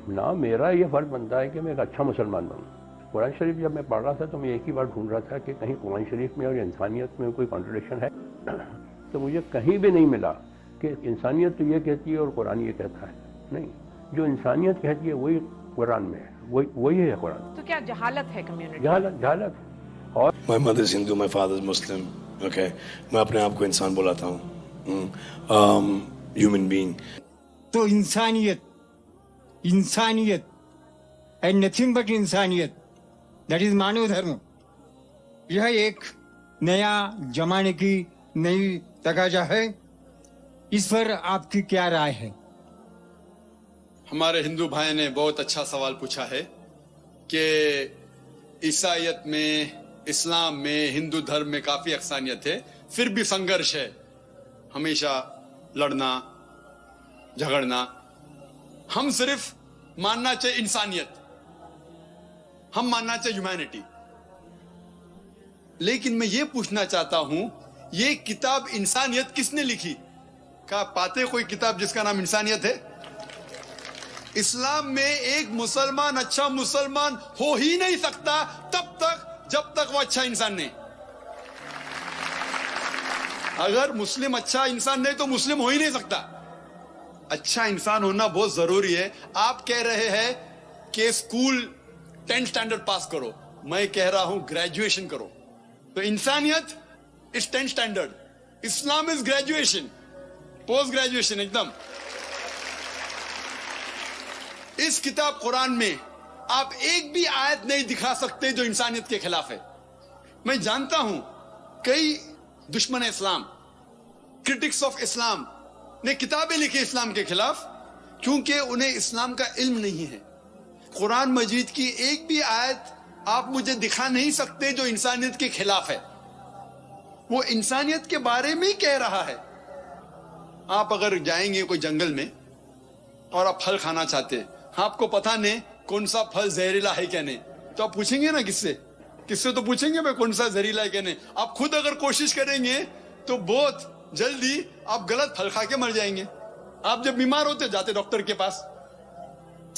نہ میرا یہ فرض بنتا ہے کہ میں ایک اچھا مسلمان بنوں. قرآن شریف جب میں پڑھ رہا تھا تو میں ایک ہی بار ڈھونڈ رہا تھا کہ کہیں قرآن شریف میں اور انسانیت میں کوئی کانٹرڈکشن ہے. تو مجھے کہیں بھی نہیں ملا کہ انسانیت تو یہ کہتی ہے اور قرآن یہ کہتا ہے. نہیں, جو انسانیت کہتی ہے وہی قرآن میں ہے, وہی ہے قرآن. تو کیا جہالت ہے کمیونٹی؟ جہالت. اور My mother is Hindu, my father is Muslim. Okay, میں اپنے آپ کو انسان بلاتا ہوں, human being. تو انسانیت اینڈ نتھنگ بٹ انسانیت, دیٹ از مانو دھرم. یہ ایک نیا زمانے کی نئی تقاضا ہے. اس پر آپ کی کیا رائے ہے؟ ہمارے ہندو بھائی نے بہت اچھا سوال پوچھا ہے کہ عیسائیت میں, اسلام میں, ہندو دھرم میں کافی یکسانیت ہے, پھر بھی سنگرش ہے, ہمیشہ لڑنا جھگڑنا. ہم صرف ماننا چاہیے انسانیت, ہم ماننا چاہیے ہیومینٹی. لیکن میں یہ پوچھنا چاہتا ہوں, یہ کتاب انسانیت کس نے لکھی؟ کیا پاتے کوئی کتاب جس کا نام انسانیت ہے؟ اسلام میں ایک مسلمان اچھا مسلمان ہو ہی نہیں سکتا تب تک جب تک وہ اچھا انسان نہیں. اگر مسلم اچھا انسان نہیں تو مسلم ہو ہی نہیں سکتا. اچھا انسان ہونا بہت ضروری ہے. آپ کہہ رہے ہیں کہ اسکول 10th اسٹینڈرڈ پاس کرو, میں کہہ رہا ہوں گریجویشن کرو. تو انسانیت از 10th اسٹینڈرڈ, اسلام از گریجویشن, پوسٹ گریجویشن ایک دم. اس کتاب قرآن میں آپ ایک بھی آیت نہیں دکھا سکتے جو انسانیت کے خلاف ہے. میں جانتا ہوں کئی دشمن اسلام, کرٹکس آف اسلام نے کتابیں لکھی اسلام کے خلاف, کیونکہ انہیں اسلام کا علم نہیں ہے. قرآن مجید کی ایک بھی آیت آپ مجھے دکھا نہیں سکتے جو انسانیت کے خلاف ہے. وہ انسانیت کے بارے میں ہی کہہ رہا ہے. آپ اگر جائیں گے کوئی جنگل میں اور آپ پھل کھانا چاہتے, آپ کو پتہ نہیں کون سا پھل زہریلا ہے کیا نہیں, تو آپ پوچھیں گے نا کس سے تو پوچھیں گے میں کون سا زہریلا ہے کیا نہیں. آپ خود اگر کوشش کریں گے تو بہت جلدی آپ غلط پھل کھا کے مر جائیں گے. آپ جب بیمار ہوتے جاتے ڈاکٹر کے پاس,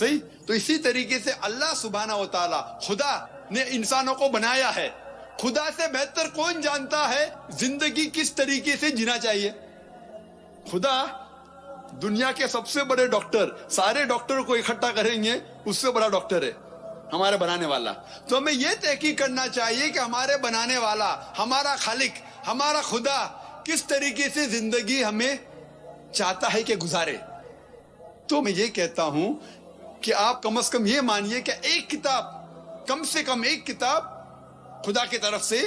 صحیح. تو اسی طریقے سے اللہ سبحانہ و تعالی خدا نے انسانوں کو بنایا ہے. خدا سے بہتر کون جانتا ہے زندگی کس طریقے سے جینا چاہیے؟ خدا دنیا کے سب سے بڑے ڈاکٹر, سارے ڈاکٹر کو اکٹھا کریں گے, اس سے بڑا ڈاکٹر ہے ہمارے بنانے والا. تو ہمیں یہ تحقیق کرنا چاہیے کہ ہمارے بنانے والا, ہمارا خالق, ہمارا خدا کس طریقے سے زندگی ہمیں چاہتا ہے کہ گزارے. تو میں یہ کہتا ہوں کہ آپ کم از کم یہ مانیے کہ ایک کتاب, کم سے کم ایک کتاب خدا کی طرف سے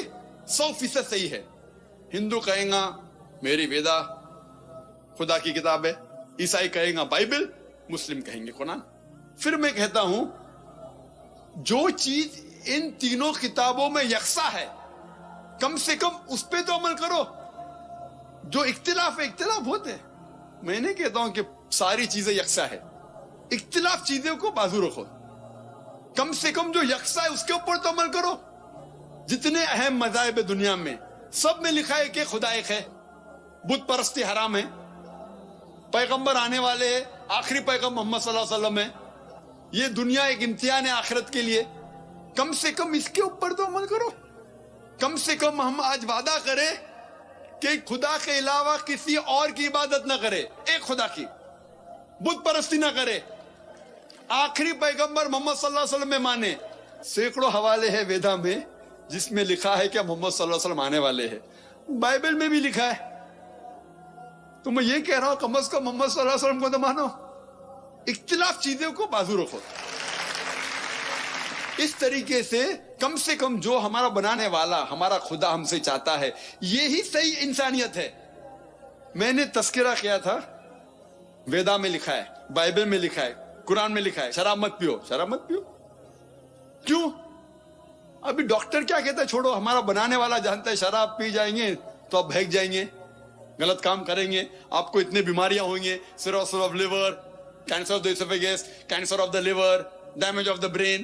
100% صحیح ہے. ہندو کہیں گا میری ویدا خدا کی کتاب ہے, عیسائی کہیں گا بائبل, مسلم کہیں گے قرآن. پھر میں کہتا ہوں جو چیز ان تینوں کتابوں میں یکساں ہے کم سے کم اس پہ تو عمل کرو. جو اختلاف ہے, اختلاف ہوتے, میں نہیں کہتا ہوں کہ ساری چیزیں یکساں ہے, اختلاف چیزوں کو بازو رکھو. کم سے کم جو یکساں ہے اس کے اوپر تو عمل کرو. جتنے اہم مذاہب ہے دنیا میں سب میں لکھا ہے کہ خدا ایک ہے, بت پرستی حرام ہے, پیغمبر آنے والے ہیں, آخری پیغمبر محمد صلی اللہ علیہ وسلم ہے, یہ دنیا ایک امتحان ہے آخرت کے لیے. کم سے کم اس کے اوپر تو عمل کرو. کم سے کم ہم آج وعدہ کریں کہ خدا کے علاوہ کسی اور کی عبادت نہ کرے, ایک خدا کی, بت پرستی نہ کرے, آخری پیغمبر محمد صلی اللہ علیہ وسلم میں مانے. سینکڑوں حوالے ہیں ویدا میں جس میں لکھا ہے کہ محمد صلی اللہ علیہ وسلم آنے والے ہیں, بائبل میں بھی لکھا ہے. تو میں یہ کہہ رہا ہوں کم از کم محمد صلی اللہ علیہ وسلم کو تو مانو, اختلاف چیزوں کو بازو رکھو. اس طریقے سے کم جو ہمارا بنانے والا, ہمارا خدا ہم سے چاہتا ہے, یہی صحیح انسانیت ہے. میں نے تذکرہ کیا تھا, ویدا میں لکھا ہے, بائبل میں لکھا ہے, قرآن میں لکھا ہے شراب مت پیو. شراب مت پیو کیوں؟ ابھی ڈاکٹر کیا کہتا ہے, چھوڑو, ہمارا بنانے والا جانتا ہے شراب پی جائیں گے تو آپ بھیگ جائیں گے, غلط کام کریں گے, آپ کو اتنے بیماریاں ہوئیں گے, cirrhosis of liver, cancer of the oesophagus, cancer of the liver, damage of the brain,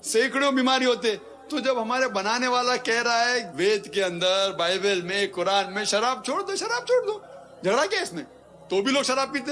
سینکڑوں بیماری ہوتے. تو جب ہمارے بنانے والا کہہ رہا ہے وید کے اندر, بائبل میں, قرآن میں, شراب چھوڑ دو, شراب چھوڑ دو, جھگڑا کیا اس میں؟ تو بھی لوگ شراب پیتے.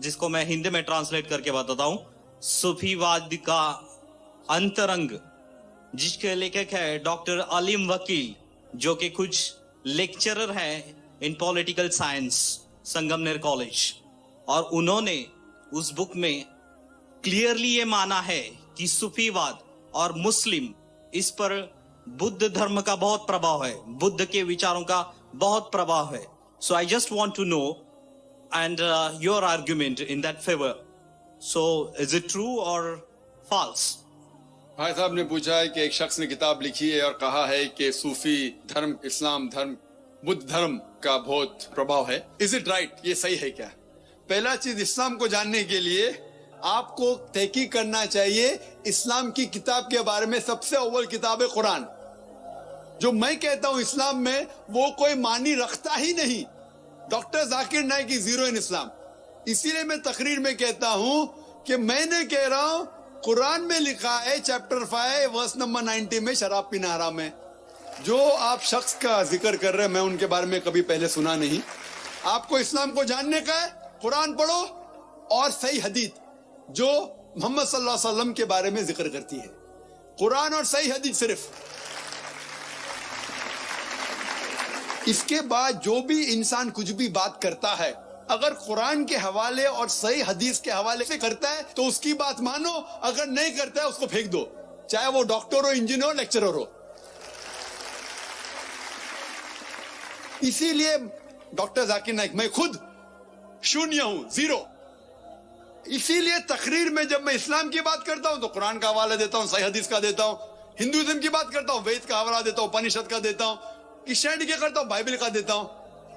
جس کو میں ہندی میں ٹرانسلیٹ کر کے بتاتا ہوں. صوفیواد کا انترنگ، جس کے لیکھک ہے ڈاکٹر علیم وکیل، جو کہ کچھ لیکچرر ہیں ان پولیٹیکل سائنس سنگمنیر کالج، اور انہوں نے اس بک میں کلیئرلی یہ مانا ہے کہ صوفیواد اور مسلم اس پر بدھ دھرم کا بہت پربھاؤ ہے، بدھ کے وچاروں کا بہت پربھاؤ ہے. So I just want to know and your argument in that favour. So is it true اور فالس؟ بھائی صاحب نے پوچھا ہے کہ ایک شخص نے کتاب لکھی ہے اور کہا ہے کہ صوفی دھرم، اسلام دھرم، بدھ دھرم کا بہت پربھاؤ ہے. Is it right? یہ صحیح ہے کیا؟ پہلا چیز، اسلام کو جاننے کے لیے آپ کو تحقیق کرنا چاہیے اسلام کی کتاب کے بارے میں. سب سے اول کتاب ہے قرآن. جو میں کہتا ہوں اسلام میں، وہ کوئی معنی رکھتا ہی نہیں. ڈاکٹر ذاکر نائک کی زیرو ان اسلام. اسی لیے میں تقریر میں کہتا ہوں کہ میں نے کہہ رہا ہوں قرآن میں لکھا ہے چیپٹر 5 ورس نمبر 90 میں شراب پینا حرام ہے. جو آپ شخص کا ذکر کر رہے ہیں، میں ان کے بارے میں کبھی پہلے سنا نہیں. آپ کو اسلام کو جاننے کا ہے، قرآن پڑھو اور صحیح حدیث جو محمد صلی اللہ علیہ وسلم کے بارے میں ذکر کرتی ہے. قرآن اور صحیح حدیث صرف. اس کے بعد جو بھی انسان کچھ بھی بات کرتا ہے، اگر قرآن کے حوالے اور صحیح حدیث کے حوالے سے کرتا ہے تو اس کی بات مانو، اگر نہیں کرتا ہے اس کو پھینک دو، چاہے وہ ڈاکٹر ہو، انجینئر ہو، لیکچرر ہو. اسی لیے ڈاکٹر ذاکر نائک، میں خود شونیہ ہوں، زیرو. اسی لیے تقریر میں جب میں اسلام کی بات کرتا ہوں تو قرآن کا حوالہ دیتا ہوں، صحیح حدیث کا دیتا ہوں. ہندوازم کی بات کرتا ہوں، وید کا حوالہ دیتا ہوں، اپنشد کا دیتا ہوں. کرسچینٹی کا کرتا ہوں، بائبل کا دیتا ہوں.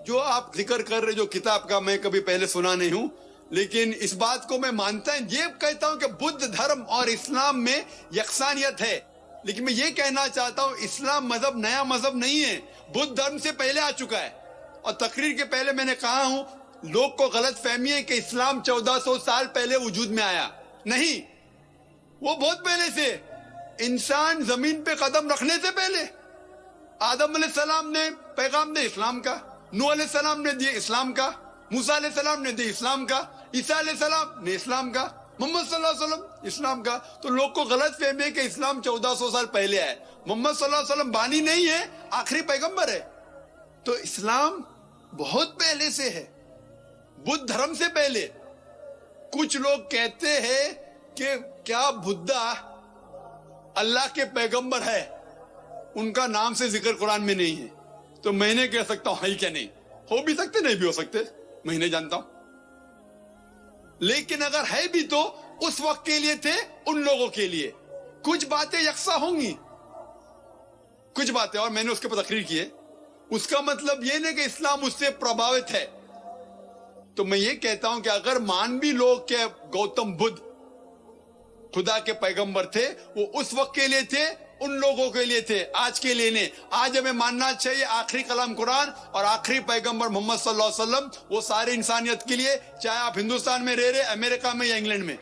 جو آپ ذکر کر رہے جو کتاب کا میں کبھی پہلے سنا نہیں ہوں، لیکن اس بات کو میں مانتا ہوں. یہ کہتا ہوں کہ بدھ دھرم اور اسلام میں یکسانیت ہے. لیکن میں یہ کہنا چاہتا ہوں اسلام مذہب نیا مذہب نہیں ہے، بدھ دھرم سے پہلے آ چکا ہے. اور تقریر کے پہلے میں نے کہا ہوں، لوگ کو غلط فہمی ہے کہ اسلام 1400 سال پہلے وجود میں آیا. نہیں، وہ بہت پہلے سے. انسان زمین پہ قدم رکھنے سے پہلے آدم علیہ السلام نے پیغام دے اسلام کا، نوح علیہ السلام نے دیے اسلام کا، موسیٰ علیہ السلام نے دیے اسلام کا، عیسیٰ علیہ السلام نے اسلام کا، محمد صلی اللہ علیہ وسلم اسلام کا. تو لوگ کو غلط فہمی ہے کہ اسلام 1400 سال پہلے آئے. محمد صلی اللہ علیہ وسلم بانی نہیں ہے، آخری پیغمبر ہے. تو اسلام بہت پہلے سے ہے، بدھ دھرم سے پہلے. کچھ لوگ کہتے ہیں کہ کیا بدھا اللہ کے پیغمبر ہے؟ ان کا نام سے ذکر قرآن میں نہیں ہے. تو میں نے کہہ سکتا ہوں ہے کیا؟ نہیں ہو بھی سکتے، نہیں بھی ہو سکتے، میں نہیں جانتا ہوں. لیکن اگر ہے بھی تو اس وقت کے لیے تھے، ان لوگوں کے لیے. کچھ باتیں یکساں ہوں گی، کچھ باتیں، اور میں نے اس کے پر تقریر کی ہے. اس کا مطلب یہ نہیں کہ اسلام اس سے پربھاوت ہے. تو میں یہ کہتا ہوں کہ اگر مانوی لوگ کے گوتم بدھ خدا کے پیغمبر تھے، وہ اس وقت کے لیے تھے، ان لوگوں کے لیے تھے، آج کے لیے نہیں. آج ہمیں ماننا چاہیے آخری کلام قرآن اور آخری پیغمبر محمد صلی اللہ علیہ وسلم، وہ ساری انسانیت کے لیے، چاہے آپ ہندوستان میں رہ رہے، امریکہ میں یا انگلینڈ میں.